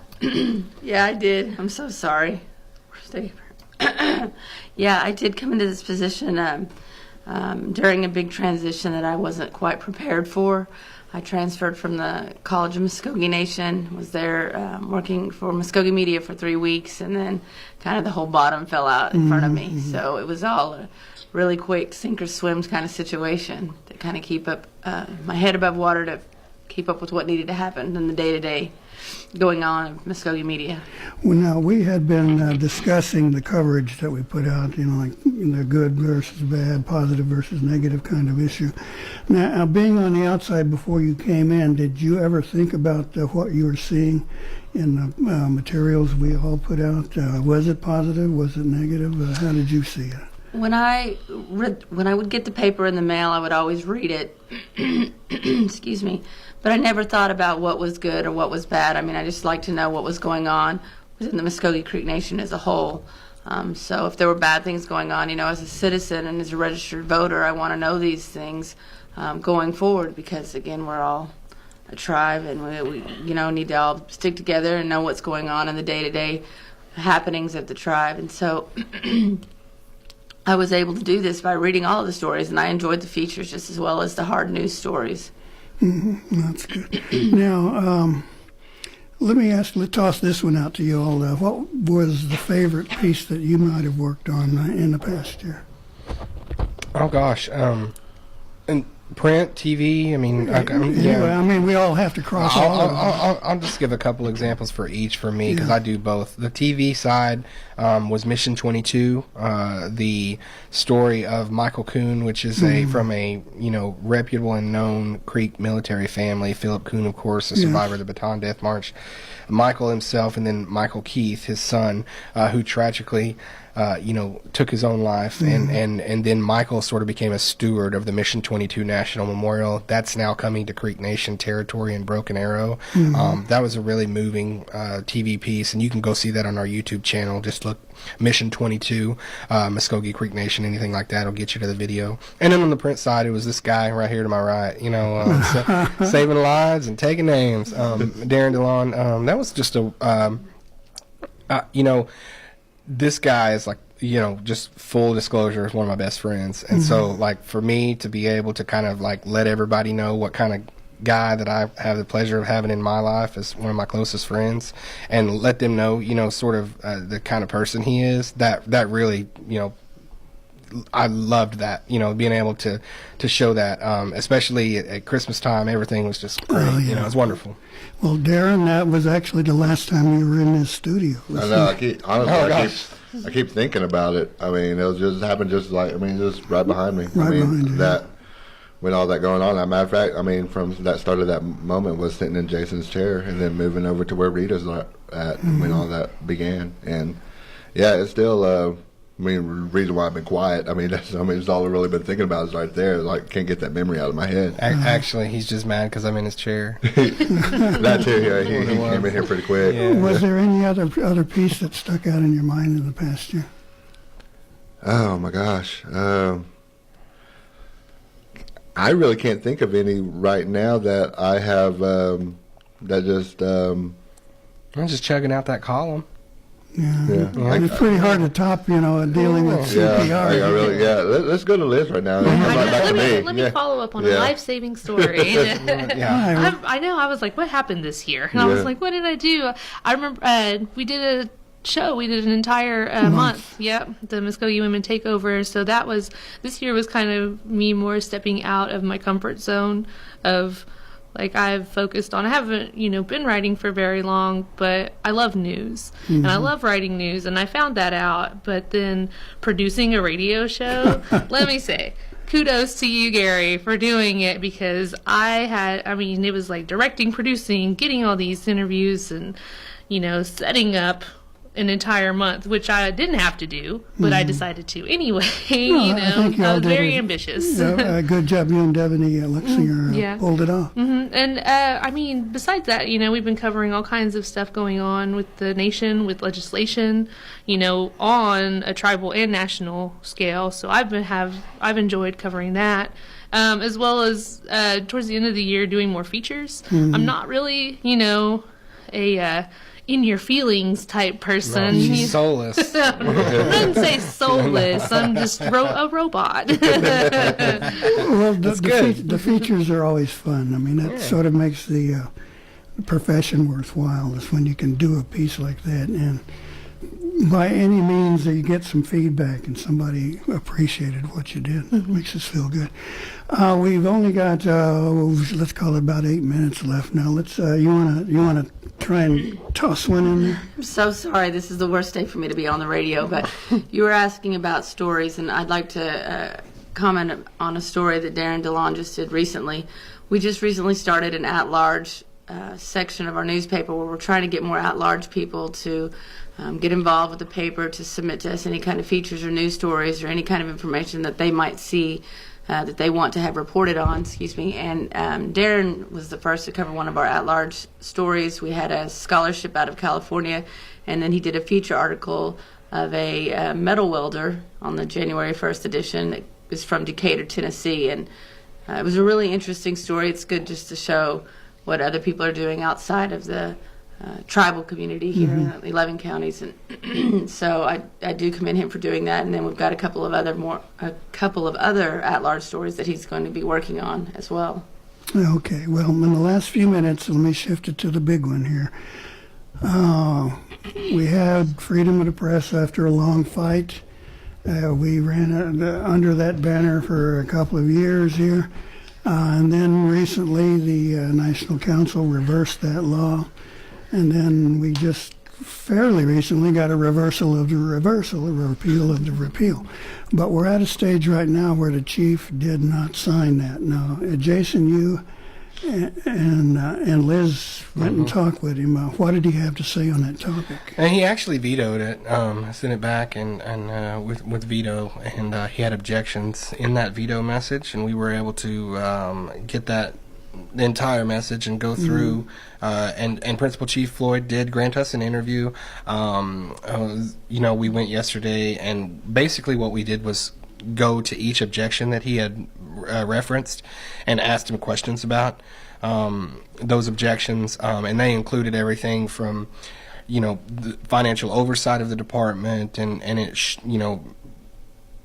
yeah, I did. I'm so sorry. Yeah, I did come into this position during a big transition that I wasn't quite prepared for. I transferred from the College of Mvskoke Nation, was there working for Mvskoke Media for 3 weeks, and then kind of the whole bottom fell out in front of me. So it was all a really quick sink or swim kind of situation to kind of keep up my head above water, to keep up with what needed to happen in the day-to-day going on of Mvskoke Media. Well, now, we had been discussing the coverage that we put out, like the good versus bad, positive versus negative kind of issue. Now, being on the outside before you came in, did you ever think about what you were seeing in the materials we all put out? Was it positive? Was it negative? How did you see it? When I would get the paper in the mail, I would always read it. Excuse me. But I never thought about what was good or what was bad. I mean, I just liked to know what was going on within the Mvskoke Creek Nation as a whole. So if there were bad things going on, as a citizen and as a registered voter, I want to know these things going forward, because, again, we're all a tribe, and we need to all stick together and know what's going on in the day-to-day happenings of the tribe. And so I was able to do this by reading all of the stories, and I enjoyed the features just as well as the hard news stories. That's good. Now, let's toss this one out to you all. What was the favorite piece that you might have worked on in the past year? Oh, gosh. And print, TV, we all have to cross all of them. I'll just give a couple examples for each for me, because I do both. The TV side was Mission 22, the story of Michael Kuhn, which is from a reputable and known Creek military family. Philip Kuhn, of course, a survivor of the Bataan Death March. Michael himself, and then Michael Keith, his son, who tragically took his own life, and then Michael sort of became a steward of the Mission 22 National Memorial. That's now coming to Creek Nation territory in Broken Arrow. That was a really moving TV piece, and you can go see that on our YouTube channel. Just look Mission 22, Mvskoke Creek Nation, anything like that will get you to the video. And then on the print side, it was this guy right here to my right, saving lives and taking names. Darren DeLon, that was just this guy is like, just full disclosure, is one of my best friends. And so, like, for me to be able to kind of, like, let everybody know what kind of guy that I have the pleasure of having in my life as one of my closest friends, and let them know, sort of the kind of person he is, that really, I loved that, being able to show that, especially at Christmas time. Everything was just great. It was wonderful. Well, Darren, that was actually the last time you were in this studio. I know. I keep thinking about it. I mean, it was just happened just right behind me. Behind you. That when all that going on. As a matter of fact, from that start of that moment was sitting in Jason's chair and then moving over to where Rita's at when all that began. And yeah, it's still. The reason why I've been quiet, it's all I've really been thinking about is right there. Like, can't get that memory out of my head. Actually, he's just mad because I'm in his chair. That too, yeah. He came in here pretty quick. Yeah. Was there any other piece that stuck out in your mind in the past year? Oh, my gosh. I really can't think of any right now that I have that just... I'm just chugging out that column. Yeah. It's pretty hard to top, dealing with CPR. Let's go to Liz right now. Let me follow up on a life-saving story. I know. I was like, what happened this year? And I was like, what did I do? I remember we did a show. We did an entire month. Yep, the Mvskoke Women Takeover. So this year was kind of me more stepping out of my comfort zone of... Like, I haven't, been writing for very long, but I love news. And I love writing news, and I found that out. But then producing a radio show, let me say, kudos to you, Gary, for doing it, because it was like directing, producing, getting all these interviews, and, setting up an entire month, which I didn't have to do, but I decided to anyway. I was very ambitious. Good job, you and Devaney Alexinger pulled it off. And besides that, we've been covering all kinds of stuff going on with the nation, with legislation, on a tribal and national scale. So I've enjoyed covering that. As well as towards the end of the year doing more features. I'm not really, a in your feelings type person. No, she's soulless. I wouldn't say soulless. I'm just a robot. Well, the features are always fun. That sort of makes the profession worthwhile, is when you can do a piece like that, and by any means that you get some feedback and somebody appreciated what you did. It makes us feel good. We've only got let's call it about 8 minutes left now. Let's you wanna try and toss one in there? I'm so sorry. This is the worst day for me to be on the radio, but you were asking about stories, and I'd like to comment on a story that Darren DeLon just did recently. We just recently started an at-large section of our newspaper where we're trying to get more at-large people to get involved with the paper, to submit to us any kind of features or news stories or any kind of information that they might see that they want to have reported on, And Darren was the first to cover one of our at-large stories. We had a scholarship out of California, and then he did a feature article of a metal welder on the January 1st edition. It was from Decatur, Tennessee, and it was a really interesting story. It's good just to show what other people are doing outside of the tribal community here in 11 counties, and so I do commend him for doing that. And then we've got a couple of other at-large stories that he's going to be working on as well. Okay, well, in the last few minutes, let me shift it to the big one here. We had freedom of the press after a long fight. We ran under that banner for a couple of years here, and then recently the National Council reversed that law. And then we just fairly recently got a reversal of the reversal, a repeal of the repeal. But we're at a stage right now where the chief did not sign that. Now, Jason, you And Liz went and talked with him. What did he have to say on that topic? And he actually vetoed it, sent it back and with veto, and he had objections in that veto message, and we were able to get the entire message and go through. And Principal Chief Floyd did grant us an interview. We went yesterday, and basically what we did was go to each objection that he had referenced and asked him questions about those objections, and they included everything from the financial oversight of the department and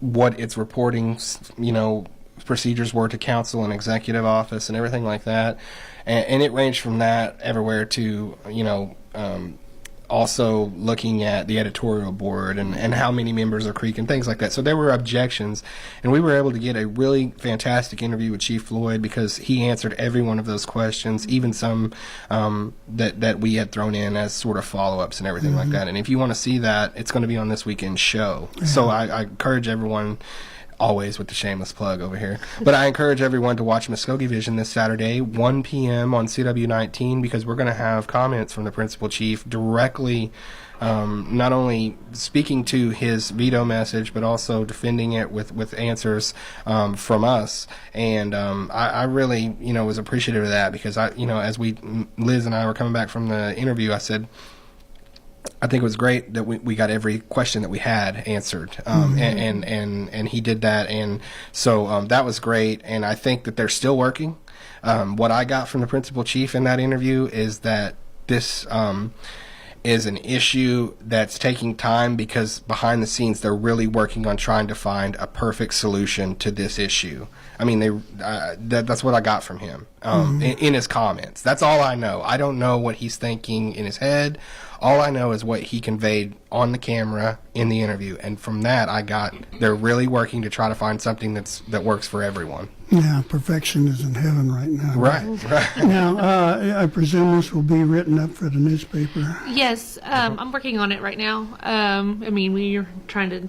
what its reporting procedures were to council and executive office and everything like that, and it ranged from that everywhere to also looking at the editorial board and how many members are creek and things like that. So there were objections, and we were able to get a really fantastic interview with Chief Floyd because he answered every one of those questions, even some that we had thrown in as sort of follow-ups and everything like that. And if you want to see that, it's going to be on this weekend's show. So I encourage everyone, always with the shameless plug over here, but I encourage everyone to watch Mvskoke Vision this Saturday, 1 p.m. on CW19, because we're going to have comments from the Principal Chief directly, not only speaking to his veto message, but also defending it with answers from us. And I really, was appreciative of that because as Liz and I were coming back from the interview, I said, I think it was great that we got every question that we had answered, and he did that, and so that was great. And I think that they're still working. What I got from the Principal Chief in that interview is that this is an issue that's taking time because behind the scenes they're really working on trying to find a perfect solution to this issue. I mean, that's what I got from him in his comments. That's all I know. I don't know what he's thinking in his head. All I know is what he conveyed on the camera in the interview, and from that I got they're really working to try to find something that works for everyone. Yeah, perfection is in heaven right now. Right. Now, I presume this will be written up for the newspaper. Yes, I'm working on it right now. We're trying to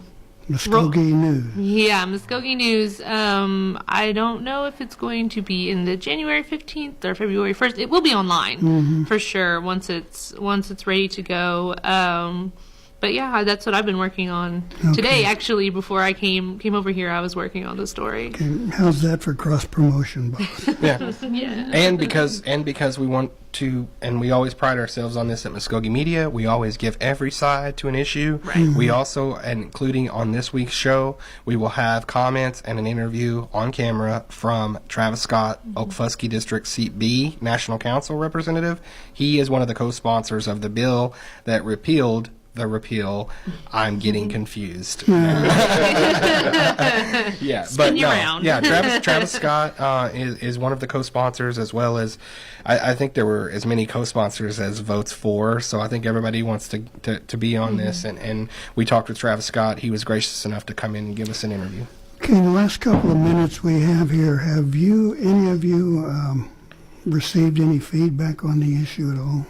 Mvskoke News. Yeah, Mvskoke News. I don't know if it's going to be in the January 15th or February 1st. It will be online for sure once it's ready to go. But yeah, that's what I've been working on today. Actually, before I came over here, I was working on the story. Okay. How's that for cross promotion, boss? Yeah. Yeah. And because we want to, and we always pride ourselves on this at Mvskoke Media, we always give every side to an issue. Right. We also, and including on this week's show, we will have comments and an interview on camera from Travis Scott, Mvskoke District Seat B, National Council Representative. He is one of the co-sponsors of the bill that repealed the repeal. I'm getting confused. Yeah, Spin you around. Yeah, Travis Scott is one of the co-sponsors, as well as I think there were as many co-sponsors as votes for. So I think everybody wants to be on this, and we talked with Travis Scott. He was gracious enough to come in and give us an interview. Okay, in the last couple of minutes we have here, have any of you received any feedback on the issue at all,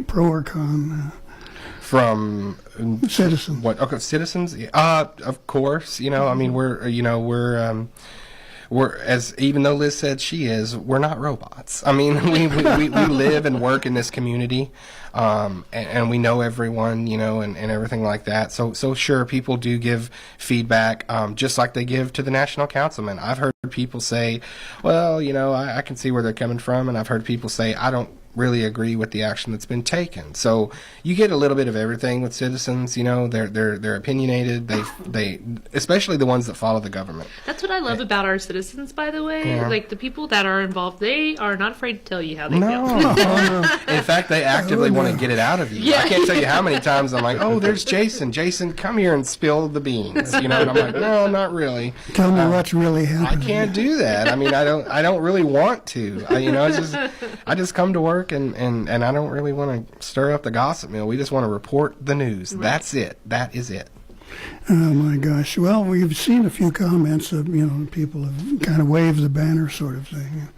pro or con? From citizens. What? Okay, citizens. Of course. I mean, we're as even though Liz said she is, we're not robots. I mean, we live and work in this community, and we know everyone, and everything like that. So sure, people do give feedback, just like they give to the national councilman. I've heard people say, well, I can see where they're coming from, and I've heard people say, I don't really agree with the action that's been taken. So you get a little bit of everything with citizens. They're opinionated. They especially the ones that follow the government. That's what I love about our citizens, by the way. Yeah. Like the people that are involved, they are not afraid to tell you how they No. feel. In fact, they actively want to get it out of you. Yeah. I can't tell you how many times I'm like, oh, there's Jason. Jason, come here and spill the beans. And I'm like, no, not really. Tell me what's really I happening. can't do that. I mean, I don't really want to. I just come to work and I don't really want to stir up the gossip mill. We just want to report the news. Right. That's it. That is it. Oh my gosh. Well, we've seen a few comments of, people have kind of waved the banner sort of thing.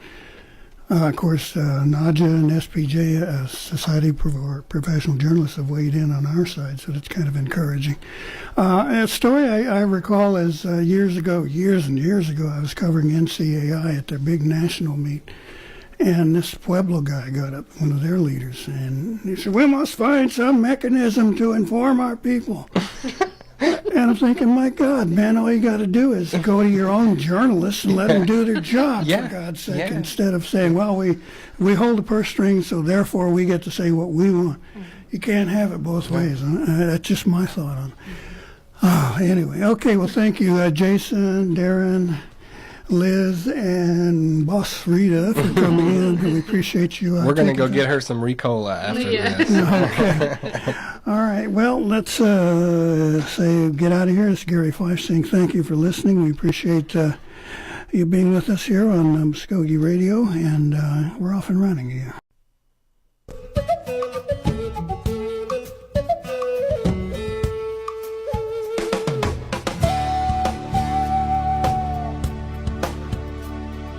Of course, NAJA and SPJ, Society for Professional Journalists, have weighed in on our side, so that's kind of encouraging. A story I recall is years and years ago, I was covering NCAI at their big national meet, And this Pueblo guy got up, one of their leaders, and he said, "We must find some mechanism to inform our people." And I'm thinking, my God, man, all you got to do is go to your own journalists and let them do their job, for God's sake, instead of saying, well, we hold the purse strings, so therefore we get to say what we want. You can't have it both ways. That's just my thought on it. Oh, anyway, okay, well, thank you, Jason, Darren, Liz, and Boss Rita for coming in. We appreciate you. We're going to go get her some Ricola after this. Okay. All right. Well, let's say get out of here. It's Gary Fife saying thank you for listening. We appreciate you being with us here on Mvskoke Radio, and we're off and running here.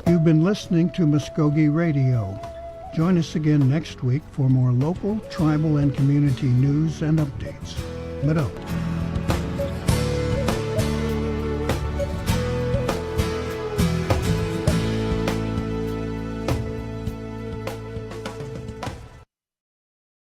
You've been listening to Mvskoke Radio. Join us again next week for more local, tribal, and community news and updates. But